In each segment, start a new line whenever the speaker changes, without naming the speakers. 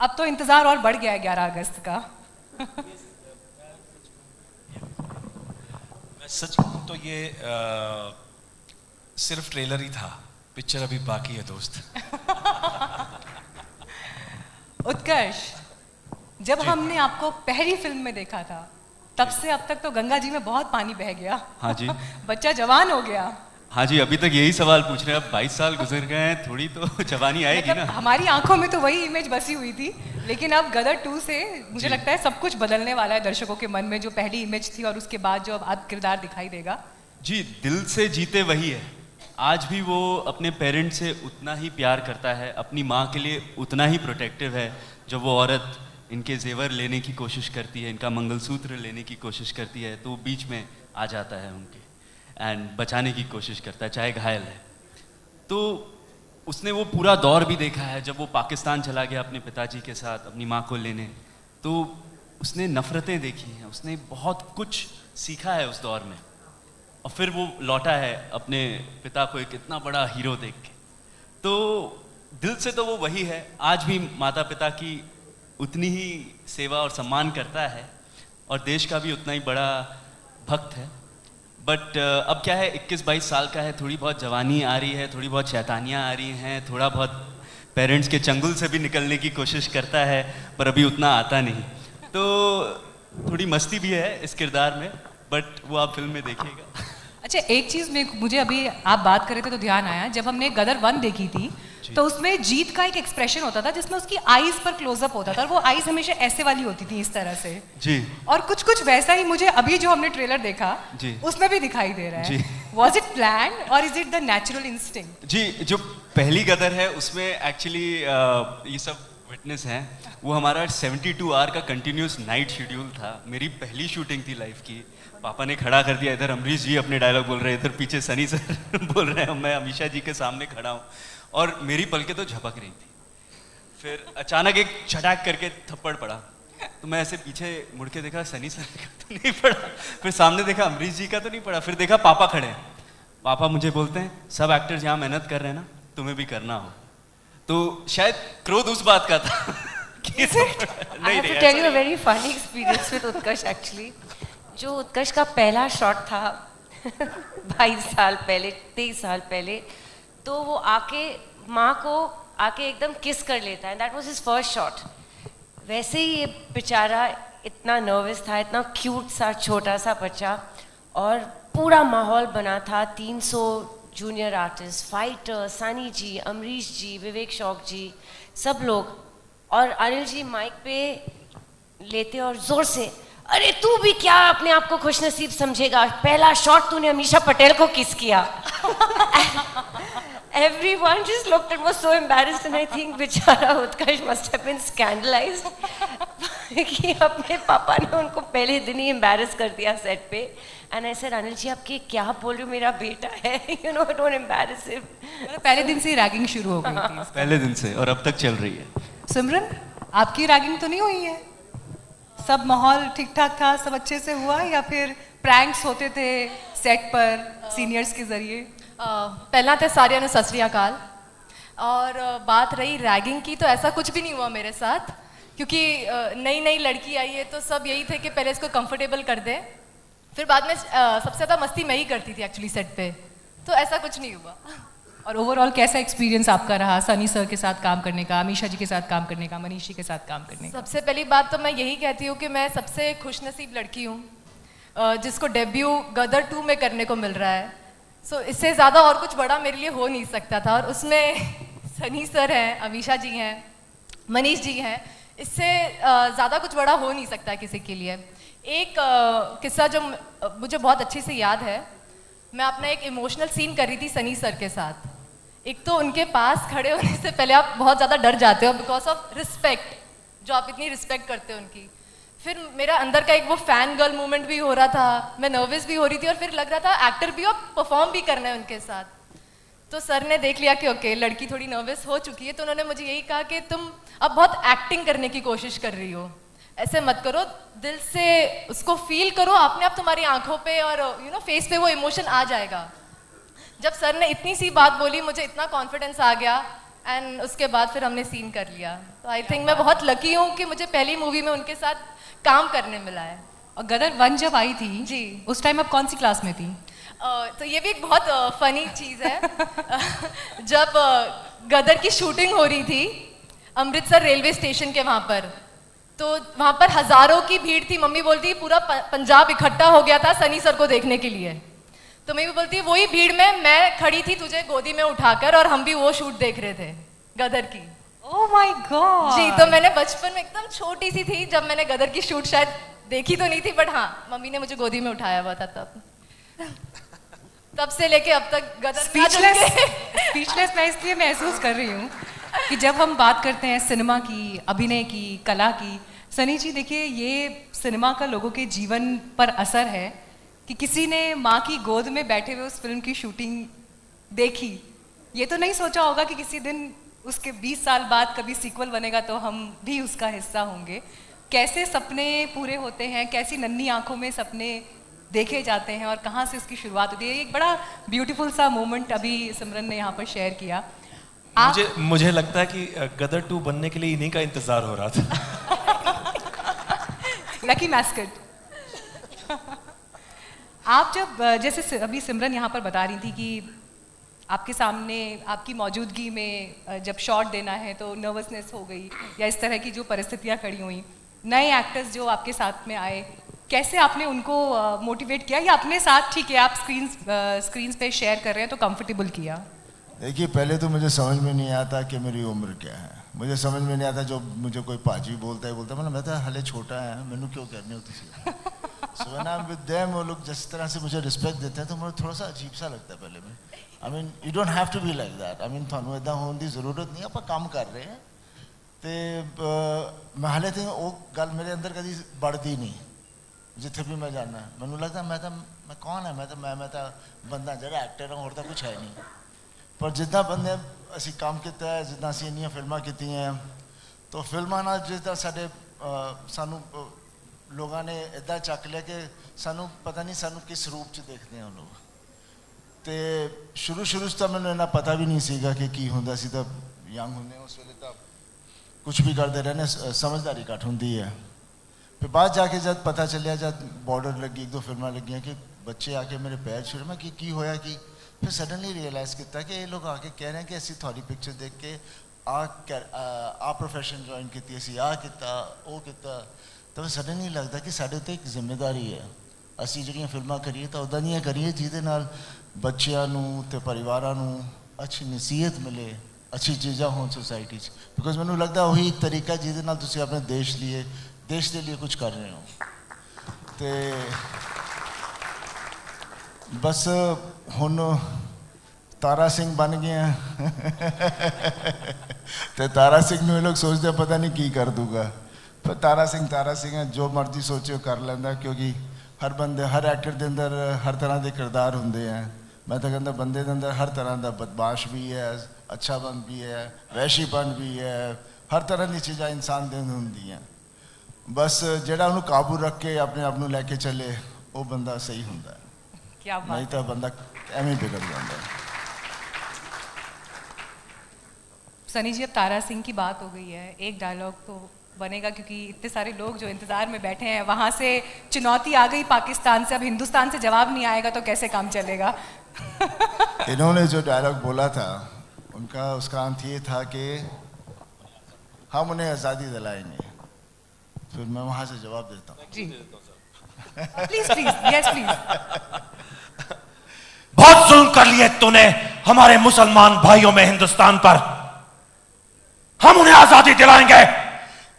अब तो इंतजार और बढ़ गया है 11 अगस्त का।
मैं सच कहूं तो ये सिर्फ ट्रेलर ही था, पिक्चर अभी बाकी है दोस्त।
उत्कर्ष, जब हमने आपको पहली फिल्म में देखा था तब से अब तक तो गंगा जी में बहुत पानी बह गया।
हाँ जी।
बच्चा जवान हो गया।
हाँ जी, अभी तक यही सवाल पूछ रहे हैं। अब 22 साल गुजर गए हैं, थोड़ी तो जवानी आएगी ना।
हमारी आंखों में तो वही इमेज बसी हुई थी, लेकिन अब गदर 2 से मुझे लगता है सब कुछ बदलने वाला है दर्शकों के मन में। जो पहली इमेज थी और उसके बाद जो अब किरदार दिखाई देगा।
जी, दिल से जीते वही है। आज भी वो अपने पेरेंट्स से उतना ही प्यार करता है, अपनी माँ के लिए उतना ही प्रोटेक्टिव है। जब वो औरत इनके जेवर लेने की कोशिश करती है, इनका मंगलसूत्र लेने की कोशिश करती है, तो वो बीच में आ जाता है उनके एंड बचाने की कोशिश करता है, चाहे घायल है। तो उसने वो पूरा दौर भी देखा है, जब वो पाकिस्तान चला गया अपने पिताजी के साथ अपनी माँ को लेने। तो उसने नफ़रतें देखी हैं, उसने बहुत कुछ सीखा है उस दौर में, और फिर वो लौटा है अपने पिता को एक इतना बड़ा हीरो देख के। तो दिल से तो वो वही है, आज भी माता पिता की उतनी ही सेवा और सम्मान करता है, और देश का भी उतना ही बड़ा भक्त है। बट अब क्या है, 21-22 साल का है, थोड़ी बहुत जवानी आ रही है, थोड़ी बहुत शैतानियाँ आ रही हैं, थोड़ा बहुत पेरेंट्स के चंगुल से भी निकलने की कोशिश करता है, पर अभी उतना आता नहीं। तो थोड़ी मस्ती भी है इस किरदार में, बट वो आप फिल्म में देखिएगा।
अच्छा, एक चीज़ में मुझे अभी आप बात कर रहे थे तो ध्यान आया, जब हमने गदर 1 देखी थी तो उसमें जीत का एक एक्सप्रेशन होता था जिसमें उसकी आईज पर क्लोजअप होता था, और वो आईज हमेशा ऐसे वाली होती थी, इस तरह से
जी।
और कुछ कुछ वैसा ही मुझे अभी जो हमने ट्रेलर देखा जी, उसमें भी दिखाई दे रहा है। Was it planned or is it the natural instinct?
जी, जो पहली गदर है उसमें एक्चुअली ये सब विटनेस हैं, वो हमारा 72 आवर का कंटिन्यूस नाइट शेड्यूल था। मेरी पहली शूटिंग थी लाइफ की। पापा ने खड़ा कर दिया, इधर अमरीश जी अपने डायलॉग बोल रहे हैं, इधर पीछे सनी सर बोल रहे हैं, मैं अमीशा जी के सामने खड़ा हूँ, और मेरी पलकें तो झपक रही थी। फिर अचानक एक छटाक करके थप्पड़ पड़ा, तो मैं ऐसे पीछे मुड़ के देखा, सनी सर का तो नहीं पड़ा। फिर सामने देखा, अमरीश जी का तो नहीं पड़ा। फिर देखा पापा खड़े हैं। पापा मुझे बोलते हैं, सब एक्टर्स यहाँ मेहनत कर रहे हैं ना, तुम्हें भी करना हो। तो शायद क्रोध उस बात का था कि
I have to tell you a very funny experience with Utkarsh actually. जो उत्कर्ष का पहला शॉट था 22 साल पहले, 23 साल पहले, तो वो आके माँ को आके एकदम किस कर लेता है। That was his first shot. वैसे ही ये बेचारा इतना नर्वस था, इतना क्यूट सा छोटा सा बच्चा, और पूरा माहौल बना था। 300 जूनियर आर्टिस्ट, फाइटर, सनी जी, अमरीश जी, विवेक शौक जी, सब लोग, और अनिल जी माइक पे लेते और जोर से, अरे तू भी क्या अपने आप को खुशनसीब समझेगा, पहला शॉट तूने अमीशा पटेल को किस किया। Everyone just looked and was so embarrassed, and I think बेचारा उत्कर्ष must have been scandalized कि अपने पापा ने उनको पहले दिन ही embarrass कर दिया सेट पे। And I said, Anil ji आप क्या बोल रहे हो, मेरा बेटा है, you know, don't embarrass him।
पहले दिन से ही रैगिंग शुरू हो गई थी।
पहले दिन से, और अब तक चल रही है।
सिमरन, आपकी रैगिंग तो नहीं हुई है? सब माहौल ठीक ठाक था, सब अच्छे से हुआ, या फिर प्रैंक्स होते थे सेट पर सीनियर्स के जरिए?
पहला तो सारिया सत श्री अकाल। और बात रही रैगिंग की, तो ऐसा कुछ भी नहीं हुआ मेरे साथ, क्योंकि नई नई लड़की आई है तो सब यही थे कि पहले इसको कंफर्टेबल कर दे, फिर बाद में सबसे ज़्यादा मस्ती मैं ही करती थी एक्चुअली सेट पे, तो ऐसा कुछ नहीं हुआ।
और ओवरऑल कैसा एक्सपीरियंस आपका रहा सनी सर के साथ काम करने का, अमीशा जी के साथ काम करने का, मनीषी के साथ काम करने का?
सबसे पहली बात तो मैं यही कहती हूँ कि मैं सबसे खुशनसीब लड़की हूँ जिसको डेब्यू गदर 2 में करने को मिल रहा है। सो इससे ज़्यादा और कुछ बड़ा मेरे लिए हो नहीं सकता था, और उसमें सनी सर हैं, अमीशा जी हैं, मनीष जी हैं, इससे ज़्यादा कुछ बड़ा हो नहीं सकता किसी के लिए। एक किस्सा जो मुझे बहुत अच्छे से याद है, मैं अपना एक इमोशनल सीन कर रही थी सनी सर के साथ। एक तो उनके पास खड़े होने से पहले आप बहुत ज़्यादा डर जाते हो बिकॉज ऑफ रिस्पेक्ट, जो आप इतनी रिस्पेक्ट करते हो उनकी। फिर मेरा अंदर का एक वो फैन गर्ल मूवमेंट भी हो रहा था, मैं नर्वस भी हो रही थी, और फिर लग रहा था एक्टर भी और परफॉर्म भी करना है उनके साथ। तो सर ने देख लिया कि ओके लड़की थोड़ी नर्वस हो चुकी है, तो उन्होंने मुझे यही कहा कि तुम अब बहुत एक्टिंग करने की कोशिश कर रही हो, ऐसे मत करो, दिल से उसको फील करो, अपने आप तुम्हारी आंखों पे और यू नो फेस पे वो इमोशन आ जाएगा। जब सर ने इतनी सी बात बोली, मुझे इतना कॉन्फिडेंस आ गया, एंड उसके बाद फिर हमने सीन कर लिया। तो आई थिंक मैं बहुत लकी हूँ कि मुझे पहली मूवी में उनके साथ काम करने मिला है।
और गदर 1 जब आई थी
जी,
उस टाइम आप कौन सी क्लास में थी?
तो ये भी एक बहुत फनी चीज़ है। जब गदर की शूटिंग हो रही थी अमृतसर रेलवे स्टेशन के वहाँ पर, तो वहाँ पर हज़ारों की भीड़ थी। मम्मी बोलती पूरा पंजाब इकट्ठा हो गया था सनी सर को देखने के लिए। तो मम्मी बोलती वही भीड़ में मैं खड़ी थी तुझे गोदी में उठाकर, और हम भी वो शूट देख रहे थे गदर की।
Oh my God.
जी, तो मैंने बचपन में एकदम छोटी सी थी जब मैंने गदर की शूट शायद देखी तो नहीं थी, बट हाँ मम्मी ने मुझे गोदी में उठाया हुआ था तब से लेके अब तक गदर
स्पीचलेस मैं इसलिए महसूस कर रही हूँ कि जब हम बात करते हैं सिनेमा की, अभिनय की, कला की, सनी जी देखिए ये सिनेमा का लोगों के जीवन पर असर है कि किसी ने माँ की गोद में बैठे हुए उस फिल्म की शूटिंग देखी। ये तो नहीं सोचा होगा कि किसी दिन उसके 20 साल बाद कभी सीक्वल बनेगा तो हम भी उसका हिस्सा होंगे। कैसे सपने पूरे होते हैं, कैसी नन्ही आंखों में सपने देखे जाते हैं और कहाँ से इसकी शुरुआत होती है। एक बड़ा ब्यूटीफुल सा मोमेंट अभी सिमरन ने यहाँ पर शेयर किया।
मुझे लगता है कि गदर 2 बनने के लिए इन्हीं का इंतजार हो रहा था।
Lucky mascot. आप जब जैसे अभी सिमरन यहाँ पर बता रही थी कि आपके सामने आपकी मौजूदगी में जब शॉट देना है तो नर्वसनेस हो गई या इस तरह की जो परिस्थितियाँ खड़ी हुई, नए एक्टर्स जो आपके साथ में आए, कैसे आपने उनको मोटिवेट किया या अपने साथ ठीक है आप स्क्रीन पे शेयर कर रहे हैं तो कंफर्टेबल किया?
देखिए पहले तो मुझे समझ में नहीं आता कि मेरी उम्र क्या है, मुझे समझ में नहीं आता जो मुझे कोई पाजी बोलता है मतलब मैं तो हले छोटा है, मैनू क्यों करनी होती है। So when I am with them वो लोग जिस तरह से मुझे रिस्पेक्ट देते हैं तो मुझे थोड़ा सा अजीब सा लगता है पहले में। I mean you don't have to be like that. I mean थानू इदा होने की जरूरत नहीं, आप काम कर रहे हैं तो मैं हाले तो वो गल मेरे अंदर कभी बढ़ती नहीं। जिथे भी मैं जाना मैनू लगता मैं कौन है, मैं तो बंदा जो एक्टर हूँ, और तो कुछ है नहीं। पर जिदा बंदे असी काम किया है, जिदा असी इन्नियां फिल्मां की हैं, तो फिल्मां नाल जिदा साडे सानू लोगों ने इदा चक लिया कि सानू पता नहीं सानू किस रूप च देखते हैं लोग। तो शुरू तो मैंने इन्ना पता भी नहीं सीगा कि की हुंदा सी, तो यंग होंदे उस वेले तो कुछ भी करते रहने, समझदारी घट होंदी है। फिर बाद जाके जब पता चलिया, जब बॉर्डर लगी, 1-2 फिल्मां लगियां कि बच्चे आके मेरे पैर छुड़े, मैं की होया कि फिर सडनली रियलाइज़ किया कि ये लोग आके कह रहे हैं कि असी थोड़ी पिक्चर देख के आ प्रोफेशन ज्वाइन की, असी आ किता वो किता, तो सडनली लगता कि साढ़े उत्ते एक जिम्मेदारी है, असी जिहड़ियां फिल्मां करिए तो उदां दियां करिए जिहदे नाल बच्चियां नूं ते परिवारां नूं अच्छी नसीहत मिले, अच्छी चीज़ां होण सोसाइटी च। बिकॉज मैनूं लगदा वही एक तरीका जिहदे नाल तुसीं अपने देश के लिए कुछ कर रहे हो। तो बस हुण तारा सिंह बन गए हैं तो तारा सिंह नूं ये लोग सोचते पता नहीं की कर दूगा, पर तारा सिंह है, जो मर्जी सोचे कर लेंदा, क्योंकि हर बंदे हर एक्टर के अंदर हर तरह के किरदार होंगे हैं। मैं तो कहता बंदे के अंदर हर तरह का बदमाश भी है, अच्छापन भी है, वैशीपन भी है, हर तरह की चीज़ां इंसान के अंदर होंगी हैं। बस जेड़ा उन्होंने काबू रख के अपने आप को लैके चले वो बंदा सही होंदा है,
क्या बात
नहीं तो बंदा एवं बिगड़ जाता है।
सनी जी अब तारा सिंह की बात हो गई है, एक डायलॉग तो बनेगा क्योंकि इतने सारे लोग जो इंतजार में बैठे हैं, वहां से चुनौती आ गई पाकिस्तान से, अब हिंदुस्तान से जवाब नहीं आएगा तो कैसे काम चलेगा।
इन्होंने जो डायलॉग बोला था उनका उसका अंत ये था कि हम उन्हें आज़ादी दिलाएंगे। फिर मैं वहां से जवाब देता हूँ
जी प्लीज यस प्लीज।
बहुत जुल्म कर लिए तूने हमारे मुसलमान भाइयों में हिंदुस्तान पर, हम उन्हें आजादी दिलाएंगे।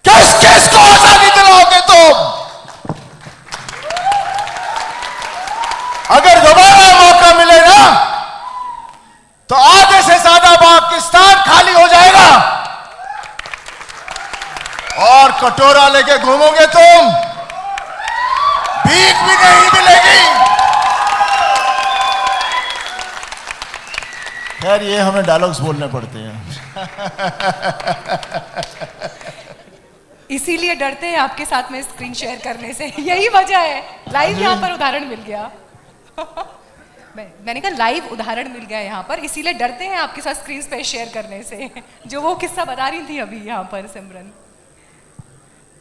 किस किस को आजादी दिलाओगे तुम? अगर दोबारा मौका मिले ना तो आधे से ज्यादा पाकिस्तान खाली हो जाएगा और कटोरा लेके घूमोगे तुम, भीख भी नहीं मिलेगी। खैर ये हमें डायलॉग्स बोलने पड़ते हैं।
इसीलिए डरते हैं आपके साथ में स्क्रीन शेयर करने से, यही वजह है। लाइव यहाँ पर उदाहरण मिल गया। मैंने कहा लाइव उदाहरण मिल गया यहाँ पर, इसीलिए डरते हैं आपके साथ स्क्रीन पे शेयर करने से, जो वो किस्सा बता रही थी अभी यहाँ पर सिमरन।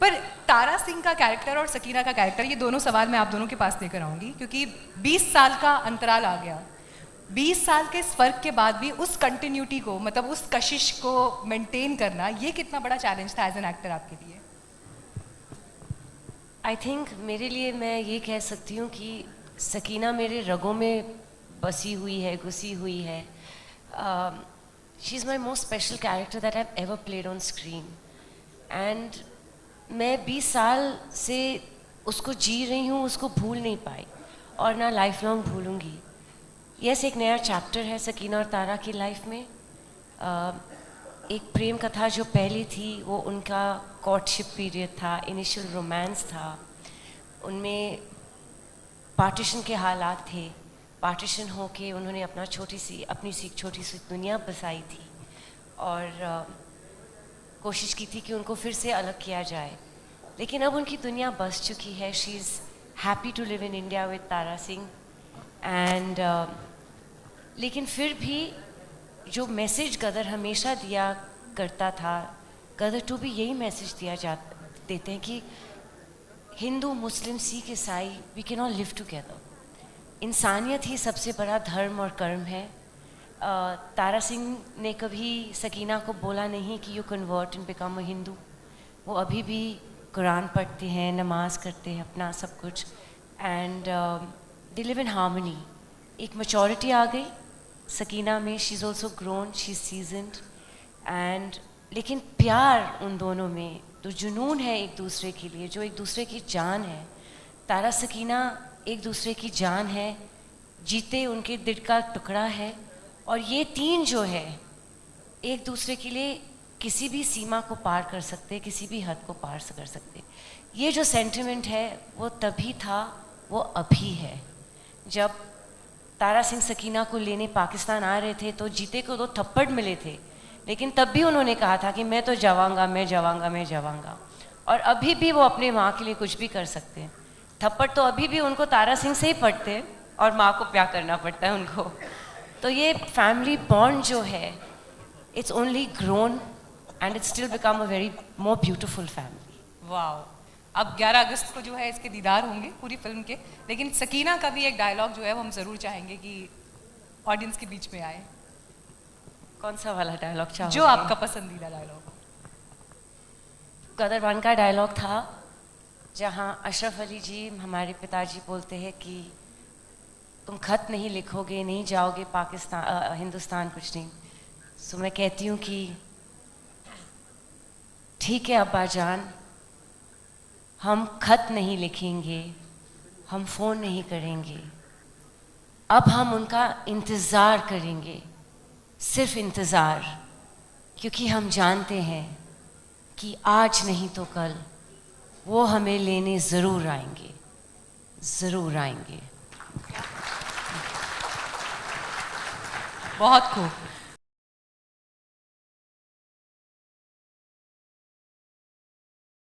पर तारा सिंह का कैरेक्टर और सकीना का कैरेक्टर, ये दोनों सवाल मैं आप दोनों के पास लेकर आऊँगी, क्योंकि 20 साल का अंतराल आ गया। 20 साल के इस फर्क के बाद भी उस कंटिन्यूटी को, मतलब उस कशिश को मेंटेन करना, ये कितना बड़ा चैलेंज था एज एन एक्टर आपके लिए?
आई थिंक मेरे लिए मैं ये कह सकती हूँ कि सकीना मेरे रगों में बसी हुई है, घुसी हुई है। She is my most special character that I have ever played on screen, and मैं 20 साल से उसको जी रही हूँ, उसको भूल नहीं पाई और ना लाइफ लॉन्ग भूलूँगी। यस, एक नया चैप्टर है सकीना और तारा की लाइफ में। एक प्रेम कथा जो पहली थी वो उनका कॉर्टशिप पीरियड था, इनिशियल रोमांस था, उनमें पार्टीशन के हालात थे। पार्टीशन होके उन्होंने अपनी छोटी सी दुनिया बसाई थी और कोशिश की थी कि उनको फिर से अलग किया जाए, लेकिन अब उनकी दुनिया बस चुकी है। She is happy to live in India with Tara Singh and लेकिन फिर भी जो मैसेज गदर हमेशा दिया करता था, गदर 2 भी यही मैसेज देते हैं कि हिंदू, मुस्लिम, सिख, ईसाई, we can all live together. इंसानियत ही सबसे बड़ा धर्म और कर्म है। तारा सिंह ने कभी सकीना को बोला नहीं कि you convert and become a Hindu. वो अभी भी कुरान पढ़ते हैं, नमाज करते हैं, अपना सब कुछ, and they live in harmony. एक मैच्योरिटी आ गई सकीना में, she is also grown, she is seasoned, and लेकिन प्यार उन दोनों में, तो जुनून है एक दूसरे के लिए, जो एक दूसरे की जान है। तारा सकीना एक दूसरे की जान है, जीते उनके दिल का टुकड़ा है, और ये 3 जो है एक दूसरे के लिए किसी भी सीमा को पार कर सकते, किसी भी हद को पार कर सकते। ये जो सेंटिमेंट है वो तभी था, वो अभी है। जब तारा सिंह सकीना को लेने पाकिस्तान आ रहे थे तो जीते को 2 थप्पड़ मिले थे, लेकिन तब भी उन्होंने कहा था कि मैं तो जावांगा, मैं जावांगा, मैं जावांगा। और अभी भी वो अपने माँ के लिए कुछ भी कर सकते हैं। थप्पड़ तो अभी भी उनको तारा सिंह से ही पड़ते हैं और माँ को प्यार करना पड़ता है उनको। तो ये फैमिली बॉन्ड जो है, it's only grown and it's still become a very more beautiful family.
Wow. अब 11 अगस्त को जो है इसके दीदार होंगे पूरी फिल्म के, लेकिन सकीना का भी एक डायलॉग जो है वो हम ज़रूर चाहेंगे कि ऑडियंस के बीच में आए।
कौन सा वाला डायलॉग चाहोगे?
जो आपका पसंदीदा डायलॉग।
गदर 1 का डायलॉग था जहाँ अशरफ अली जी, हमारे पिताजी, बोलते हैं कि तुम खत नहीं लिखोगे, नहीं जाओगे पाकिस्तान, हिंदुस्तान, कुछ नहीं। सो मैं कहती हूँ कि ठीक है अब्बा जान, हम खत नहीं लिखेंगे, हम फ़ोन नहीं करेंगे, अब हम उनका इंतज़ार करेंगे, सिर्फ इंतज़ार, क्योंकि हम जानते हैं कि आज नहीं तो कल वो हमें लेने ज़रूर आएंगे, ज़रूर आएंगे।
बहुत खूब।